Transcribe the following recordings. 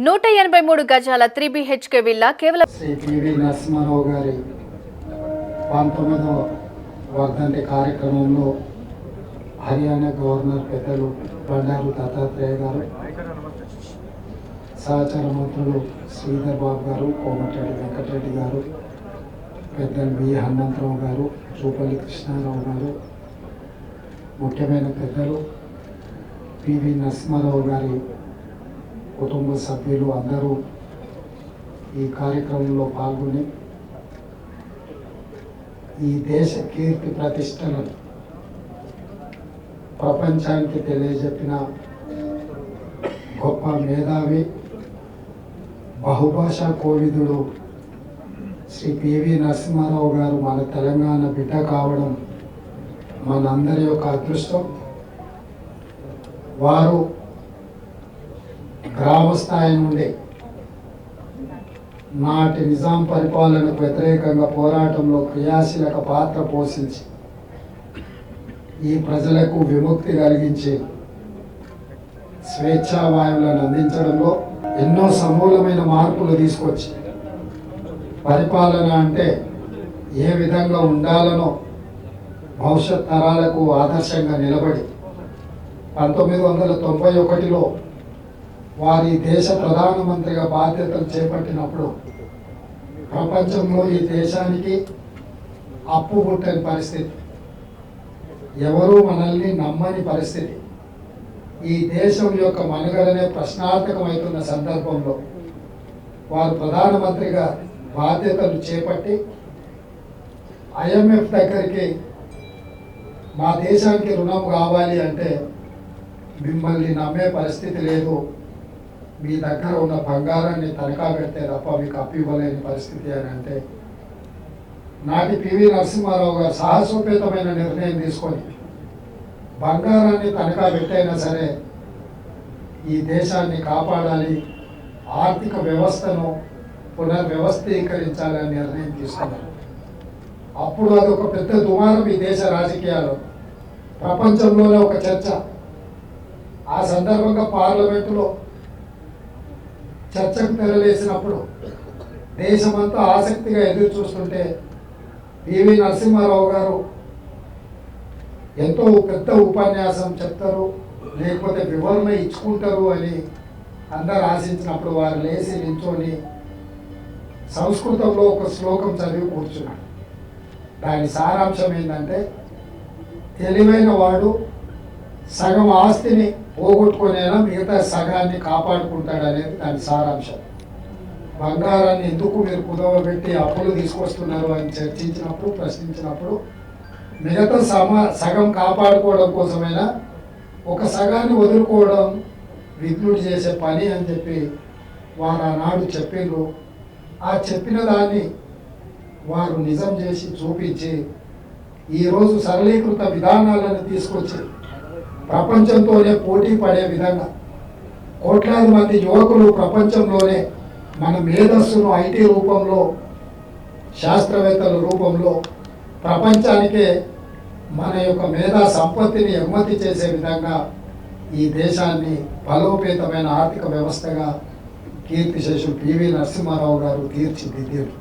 183 గజాల 3 BHK villa కేవలం Shri PV Narasimha Rao గారి 19వ వర్ధంతి కార్యక్రమంలో హర్యానా గవర్నర్ పెద్దలు బండారు దత్తాత్రేయ గారు, సహచర మంత్రులు శ్రీధర్ బాబు గారు, కోమటిరెడ్డి వెంకటరెడ్డి గారు, పెద్దలు వి హనుమంతరావు గారు, చూపల్లి కృష్ణారావు గారు, ముఖ్యమైన పెద్దలు పివి నరసింహారావు గారి కుటుంబ సభ్యులు అందరూ ఈ కార్యక్రమంలో పాల్గొని ఈ దేశ కీర్తి ప్రతిష్టలను ప్రపంచానికి తెలియజెప్పిన గొప్ప మేధావి, బహుభాషా కోవిదుడు శ్రీ పివి నరసింహారావు గారు మన తెలంగాణ బిడ్డ కావడం మనందరి యొక్క అదృష్టం. వారు గ్రామ స్థాయి నుండి నాటి నిజాం పరిపాలనకు వ్యతిరేకంగా పోరాటంలో క్రియాశీలక పాత్ర పోషించి ఈ ప్రజలకు విముక్తి కలిగించి స్వేచ్ఛా వాయువులను అందించడంలో ఎన్నో సమూలమైన మార్పులు తీసుకొచ్చి పరిపాలన అంటే ఏ విధంగా ఉండాలనో భవిష్యత్ తరాలకు ఆదర్శంగా నిలబడి 1991లో వారి దేశ ప్రధానమంత్రిగా బాధ్యతలు చేపట్టినప్పుడు ప్రపంచంలో ఈ దేశానికి అప్పు పుట్టని పరిస్థితి, ఎవరూ మనల్ని నమ్మని పరిస్థితి, ఈ దేశం యొక్క మనుగడనే ప్రశ్నార్థకమవుతున్న సందర్భంలో వారు ప్రధానమంత్రిగా బాధ్యతలు చేపట్టి IMF దగ్గరికి మా దేశానికి రుణం కావాలి అంటే మిమ్మల్ని నమ్మే పరిస్థితి లేదు, మీ దగ్గర ఉన్న బంగారాన్ని తనఖా పెడితే తప్ప మీకు అప్పు ఇవ్వలేని పరిస్థితి అని అంటే నాటి పివి నరసింహారావు గారు సాహసోపేతమైన నిర్ణయం తీసుకొని బంగారాన్ని తనఖా పెట్టైనా సరే ఈ దేశాన్ని కాపాడాలి, ఆర్థిక వ్యవస్థను పునర్వ్యవస్థీకరించాలని నిర్ణయం తీసుకున్నారు. అప్పుడు అదొక పెద్ద దుమారం ఈ దేశ రాజకీయాల్లో, ప్రపంచంలోనే ఒక చర్చ. ఆ సందర్భంగా పార్లమెంటులో చర్చకు తెరలేసినప్పుడు దేశమంతా ఆసక్తిగా ఎదురు చూస్తుంటే పివి నరసింహారావు గారు ఎంతో పెద్ద ఉపన్యాసం చెప్తారు, లేకపోతే వివరణ ఇచ్చుకుంటారు అని అందరు ఆశించినప్పుడు వారు లేచి నించొని సంస్కృతంలో ఒక శ్లోకం చదివి కూర్చున్నాడు. దాని సారాంశం ఏంటంటే, తెలివైన వాడు సగం ఆస్తిని పోగొట్టుకునేనా మిగతా సగాన్ని కాపాడుకుంటాడు అనేది దాని సారాంశం. బంగారాన్ని ఎందుకు మీరు కుదవబెట్టి అప్పులు తీసుకొస్తున్నారు అని చర్చించినప్పుడు, ప్రశ్నించినప్పుడు మిగతా సగం కాపాడుకోవడం కోసమైనా ఒక సగాన్ని వదులుకోవడం విఘ్నుడు చేసే పని అని చెప్పి వారు ఆనాడు చెప్పిండ్రు. ఆ చెప్పిన దాన్ని వారు నిజం చేసి చూపించి ఈరోజు సరళీకృత విధానాలను తీసుకొచ్చి ప్రపంచంతోనే పోటీ పడే విధంగా కోట్లాది మంది యువకులు ప్రపంచంలోనే మన మేధస్సును IT రూపంలో, శాస్త్రవేత్తల రూపంలో ప్రపంచానికే మన యొక్క మేధా సంపత్తిని ఎగుమతి చేసే విధంగా ఈ దేశాన్ని బలోపేతమైన ఆర్థిక వ్యవస్థగా కీర్తిశేషులు పివి నరసింహారావు గారు తీర్చిదిద్దారు.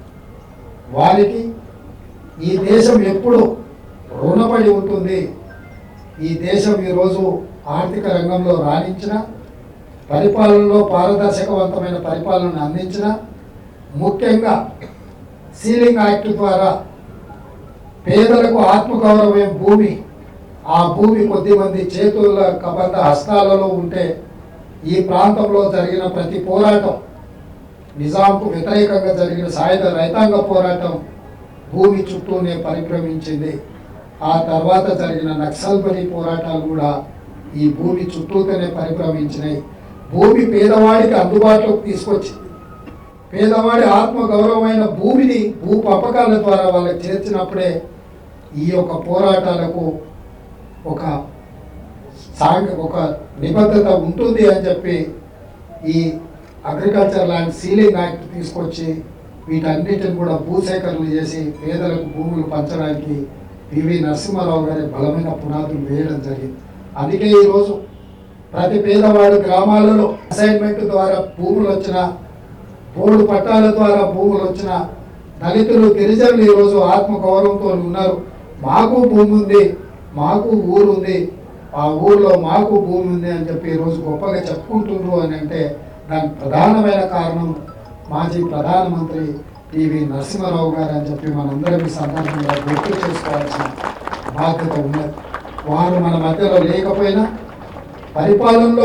వారికి ఈ దేశం ఎప్పుడు రుణపడి ఉంటుంది. ఈ దేశం ఈరోజు ఆర్థిక రంగంలో రాణించిన, పరిపాలనలో పారదర్శకవంతమైన పరిపాలనను అందించిన, ముఖ్యంగా సీలింగ్ యాక్ట్ ద్వారా పేదలకు ఆత్మగౌరవం భూమి, ఆ భూమి కొద్దిమంది చేతుల కబంధ హస్తాలలో ఉంటే ఈ ప్రాంతంలో జరిగిన ప్రతి పోరాటం, నిజాంకు వ్యతిరేకంగా జరిగిన సాయుధ రైతాంగ పోరాటం భూమి చుట్టూనే పరిభ్రమించింది. ఆ తర్వాత జరిగిన నక్సల్బరీ పోరాటాలు కూడా ఈ భూమి చుట్టూతోనే పరిభ్రమించినాయి. భూమి పేదవాడికి అందుబాటులోకి తీసుకొచ్చింది. పేదవాడి ఆత్మగౌరవమైన భూమిని భూ పంపకాల ద్వారా వాళ్ళకి చేర్చినప్పుడే ఈ యొక్క పోరాటాలకు ఒక నిబద్ధత ఉంటుంది అని చెప్పి ఈ అగ్రికల్చర్ ల్యాండ్ సీలింగ్ యాక్ట్ తీసుకొచ్చి వీటన్నిటిని కూడా భూసేకరణ చేసి పేదలకు భూములు పంచడానికి పివి నరసింహారావు గారి బలమైన పునాదులు వేయడం జరిగింది. అందుకే ఈరోజు ప్రతి పేదవాడు గ్రామాలలో అసైన్మెంట్ ద్వారా భూములు వచ్చిన, బోర్డు పట్టాల ద్వారా భూములు వచ్చిన దళితులు గిరిజనులు ఈరోజు ఆత్మగౌరవంతో ఉన్నారు. మాకు భూమి ఉంది, మాకు ఊరు ఉంది, ఆ ఊరిలో మాకు భూమి ఉంది అని చెప్పి ఈరోజు గొప్పగా చెప్పుకుంటున్నారు అని అంటే దానికి ప్రధానమైన కారణం మాజీ ప్రధానమంత్రి పివి నరసింహారావు గారు అని చెప్పి మనందరం ఈ సందర్భంగా గుర్తు చేసుకోవాల్సిన బాధ్యత ఉన్నది. వారు మన మధ్యలో లేకపోయినా పరిపాలనలో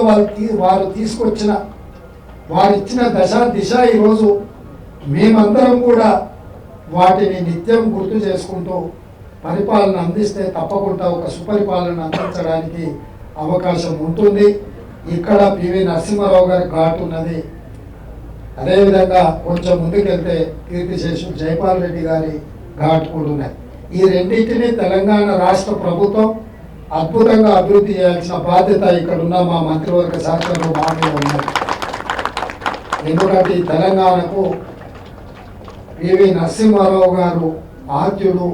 వారు తీసుకొచ్చిన, వారు ఇచ్చిన దిశ ఈరోజు మేమందరం కూడా వాటిని నిత్యం గుర్తు చేసుకుంటూ పరిపాలన అందిస్తే తప్పకుండా ఒక సుపరిపాలన అందించడానికి అవకాశం ఉంటుంది. ఇక్కడ పివి నరసింహారావు గారి ఘాట్ ఉన్నది. అదేవిధంగా కొంచెం ముందుకెళ్తే కీర్తిశేషులు జైపాల్ రెడ్డి గారి ఘాట్ కూడా ఉన్నాయి. ఈ రెండింటినీ తెలంగాణ రాష్ట్ర ప్రభుత్వం అద్భుతంగా అభివృద్ధి చేయాల్సిన బాధ్యత ఇక్కడున్న మా మంత్రివర్గ శాఖలో మా మీద ఉన్నది. ఎందుకంటే ఈ తెలంగాణకు పివి నరసింహారావు గారు ఆద్యుడు.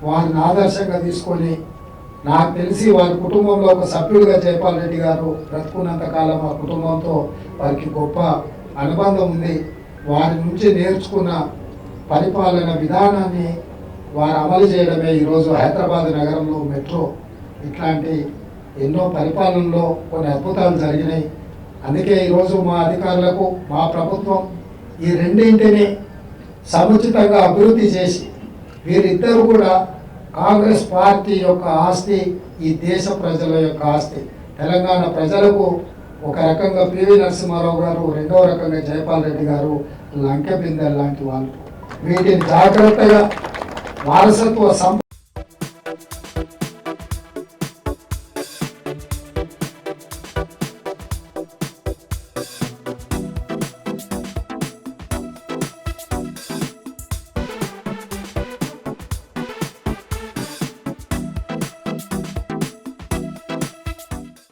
వారిని ఆదర్శంగా తీసుకొని నాకు తెలిసి వారి కుటుంబంలో ఒక సభ్యుడిగా జైపాల్ రెడ్డి గారు బ్రతుకున్నంత కాలం ఆ కుటుంబంతో వారికి గొప్ప అనుబంధం ఉంది. వారి నుంచి నేర్చుకున్న పరిపాలన విధానాన్ని వారు అమలు చేయడమే ఈరోజు హైదరాబాద్ నగరంలో మెట్రో ఇట్లాంటి ఎన్నో పరిపాలనలో కొన్ని అద్భుతాలు జరిగినాయి. అందుకే ఈరోజు మా అధికారులకు మా ప్రభుత్వం ఈ రెండింటిని సముచితంగా అభివృద్ధి చేసి వీరిద్దరు కూడా కాంగ్రెస్ పార్టీ యొక్క ఆస్తి, ఈ దేశ ప్రజల యొక్క ఆస్తి. తెలంగాణ ప్రజలకు ఒక రకంగా పివి నరసింహారావు గారు, రెండవ రకంగా జైపాల్ రెడ్డి గారు లంకె బిందెలు లాంటి వాళ్ళు. వీటిని జాగ్రత్తగా వారసత్వ